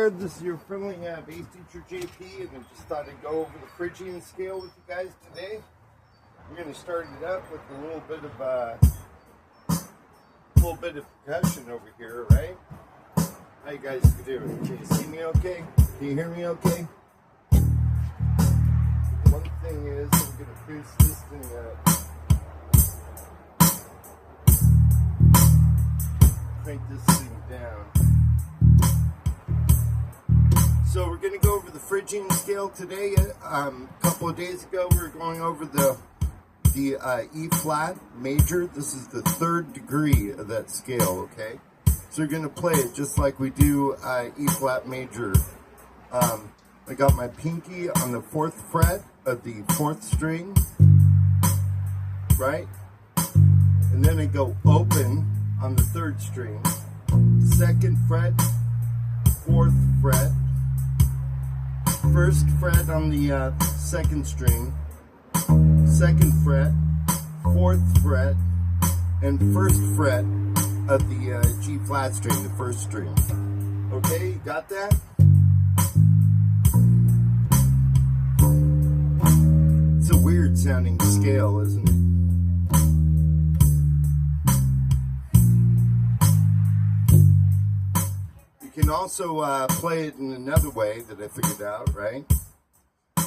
there, this is your friendly bass teacher JP, and I just thought I'd go over the Phrygian scale with you guys today. We're going to start it up with a little bit of percussion over here, right? How you guys doing? Can you see me okay? Can you hear me okay? One thing is, I'm going to boost this thing up. Crank this thing down. So we're going to go over the Phrygian scale today. A couple of days ago we were going over the E flat major. This is the third degree of that scale, okay? So you're going to play it just like we do E flat major. I got my pinky on the 4th fret of the 4th string, right? And then I go open on the 3rd string, 2nd fret, 4th fret, 1st fret on the 2nd string, 2nd fret, 4th fret, and 1st fret of the G flat string, the 1st string. Okay, you got that? It's a weird sounding scale, isn't it? You can also play it in another way that I figured out, right?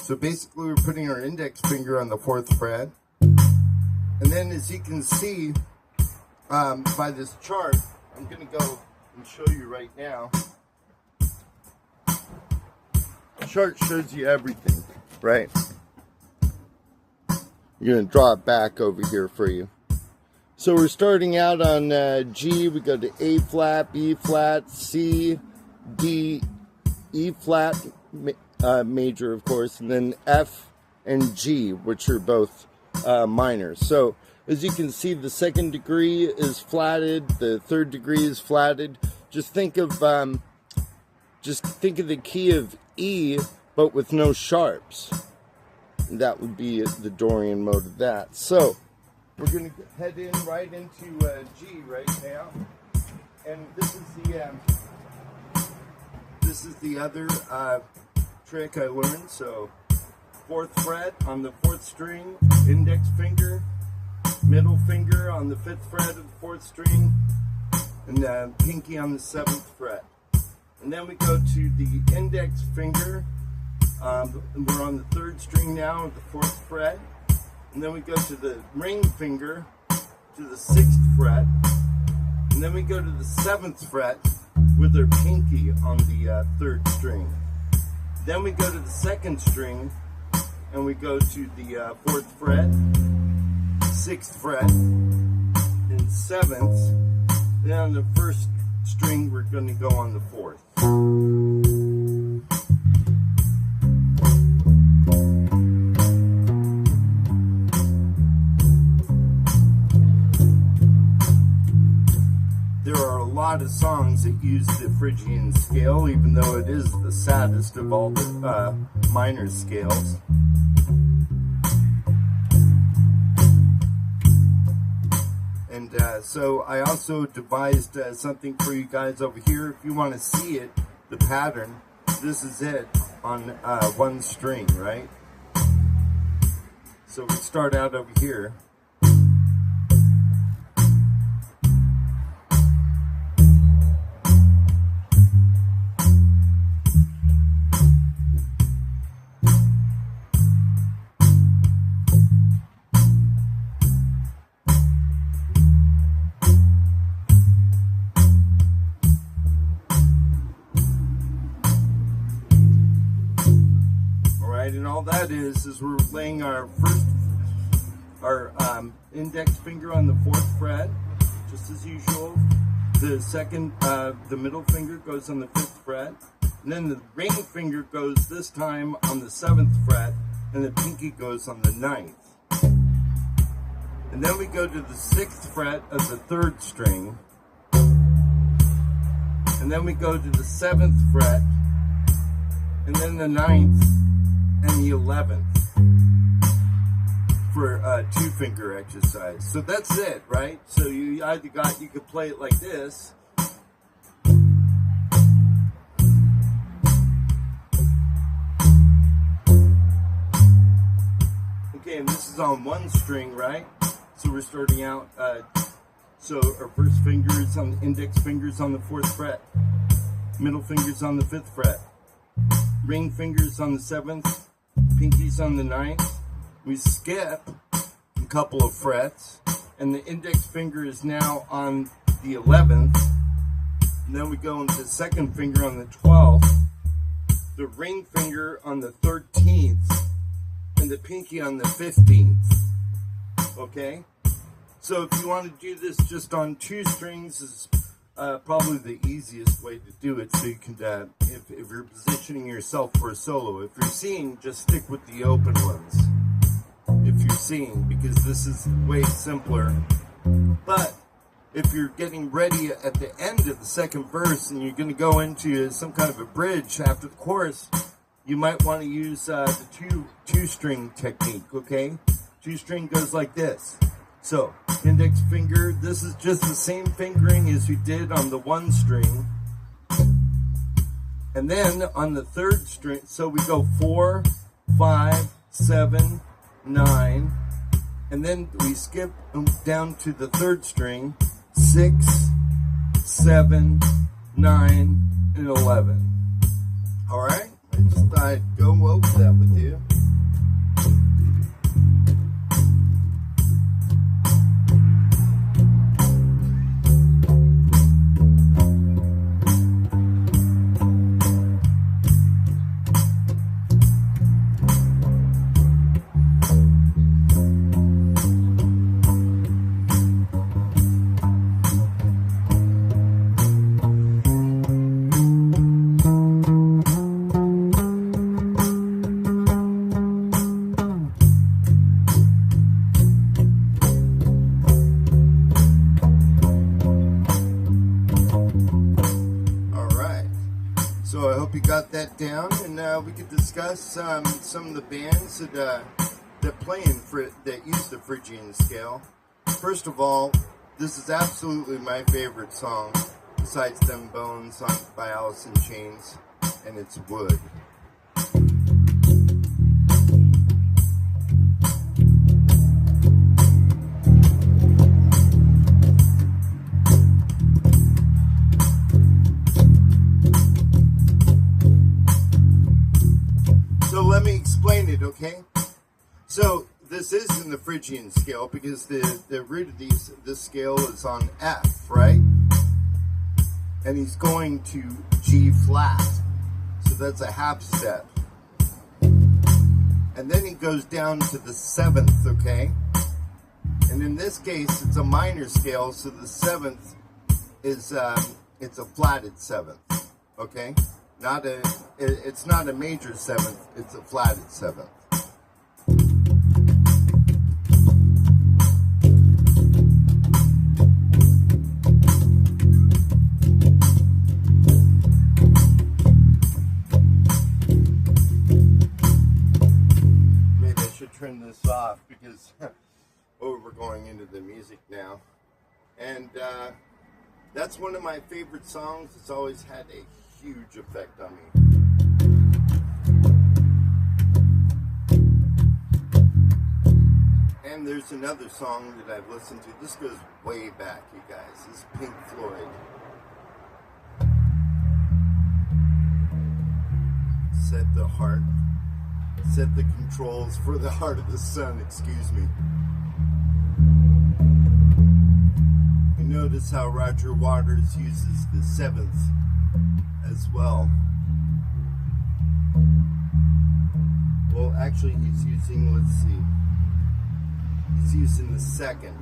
So basically we're putting our index finger on the 4th fret, and then as you can see by this chart, I'm going to go and show you right now. The chart shows you everything, right? I'm going to draw it back over here for you. So we're starting out on G, we go to A flat, B flat, C, D, E flat major, of course, and then F and G, which are both minors. So as you can see, the 2nd degree is flatted, the 3rd degree is flatted. Just think of the key of E, but with no sharps. That would be the Dorian mode of that. So we're going to head in right into G right now, and this is the other trick I learned. So 4th fret on the 4th string, index finger, middle finger on the 5th fret of the 4th string, and pinky on the 7th fret. And then we go to the index finger, and we're on the 3rd string now at the 4th fret. And then we go to the ring finger to the 6th fret. And then we go to the 7th fret with our pinky on the 3rd string. Then we go to the 2nd string and we go to the 4th fret, 6th fret, and 7th. Then on the 1st string we're going to go on the 4th. A lot of songs that use the Phrygian scale, even though it is the saddest of all the minor scales. And so I also devised something for you guys over here. If you want to see it, the pattern, this is it on one string, right? So we start out over here. And all that is we're laying our index finger on the 4th fret, just as usual. The middle finger goes on the 5th fret, and then the ring finger goes this time on the 7th fret, and the pinky goes on the 9th. And then we go to the 6th fret of the 3rd string, and then we go to the 7th fret, and then the 9th, and the 11th for a 2-finger exercise. So that's it, right? So you could play it like this, is on one string, right? So we're starting out, so our first finger is on the index fingers on the 4th fret, middle fingers on the 5th fret, ring fingers on the 7th, pinkies on the 9th. We skip a couple of frets, and the index finger is now on the 11th. And then we go into the second finger on the 12th, the ring finger on the 13th, and the pinky on the 15th. Okay? So if you want to do this just on 2 strings, is probably the easiest way to do it. So you can, if you're positioning yourself for a solo, if you're singing, just stick with the open ones. If you're singing, because this is way simpler. But if you're getting ready at the end of the second verse and you're going to go into some kind of a bridge after the chorus, you might want to use the two string technique, okay? 2 string goes like this. So, index finger, this is just the same fingering as we did on the 1 string. And then on the 3rd string, so we go 4, 5, 7, 9, and then we skip down to the 3rd string, 6, 7, 9, and 11. Alright? I just thought I'd go over that with you. So I hope you got that down, and we could discuss some of the bands that play that use the Phrygian scale. First of all, this is absolutely my favorite song, besides Them Bones by Alice in Chains, and it's Wood. Let me explain it, okay? So this is in the Phrygian scale because the root of this scale is on F, right? And he's going to G flat. So that's a half step. And then he goes down to the 7th, okay? And in this case, it's a minor scale, so the 7th is it's a flatted 7th, okay? It's not a major 7th, it's a flatted 7th. Maybe I should turn this off because we're going into the music now. And that's one of my favorite songs. It's always had a huge effect on me. And there's another song that I've listened to. This goes way back, you guys. This is Pink Floyd. Set the heart. Set the controls for the heart of the sun, excuse me. You notice how Roger Waters uses the 7th as well. Well, actually he's using, let's see, he's using the 2nd.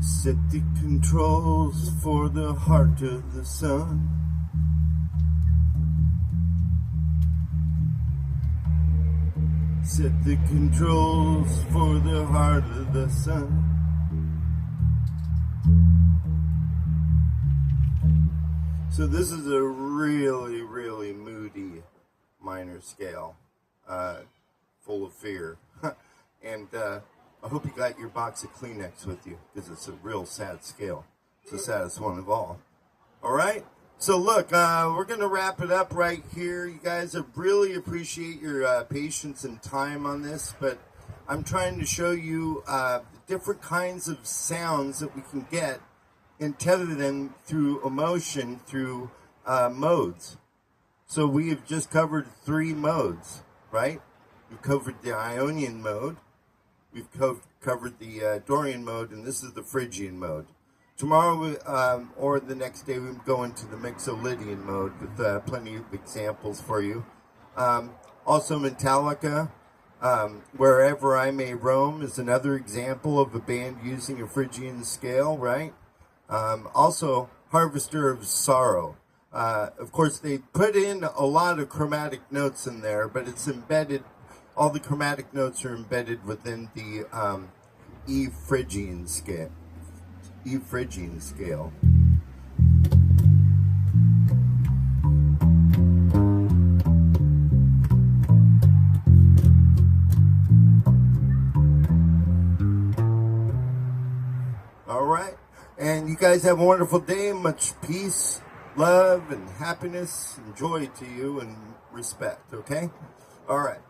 Set the controls for the heart of the sun. Set the controls for the heart of the sun. So this is a really, really moody minor scale, full of fear. And I hope you got your box of Kleenex with you, because it's a real sad scale. It's the saddest one of all. All right? So look, we're going to wrap it up right here. You guys, I really appreciate your patience and time on this, but I'm trying to show you the different kinds of sounds that we can get and tether them through emotion, through modes. So we have just covered 3 modes, right? We've covered the Ionian mode, we've covered the Dorian mode, and this is the Phrygian mode. Tomorrow, or the next day, we go into the Mixolydian mode with plenty of examples for you. Also, Metallica, Wherever I May Roam is another example of a band using a Phrygian scale, right? Also, Harvester of Sorrow. Of course, they put in a lot of chromatic notes in there, but it's embedded, all the chromatic notes are embedded within the E Phrygian scale. All right, and you guys have a wonderful day. Much peace, love, and happiness and joy to you, and respect. Okay, all right.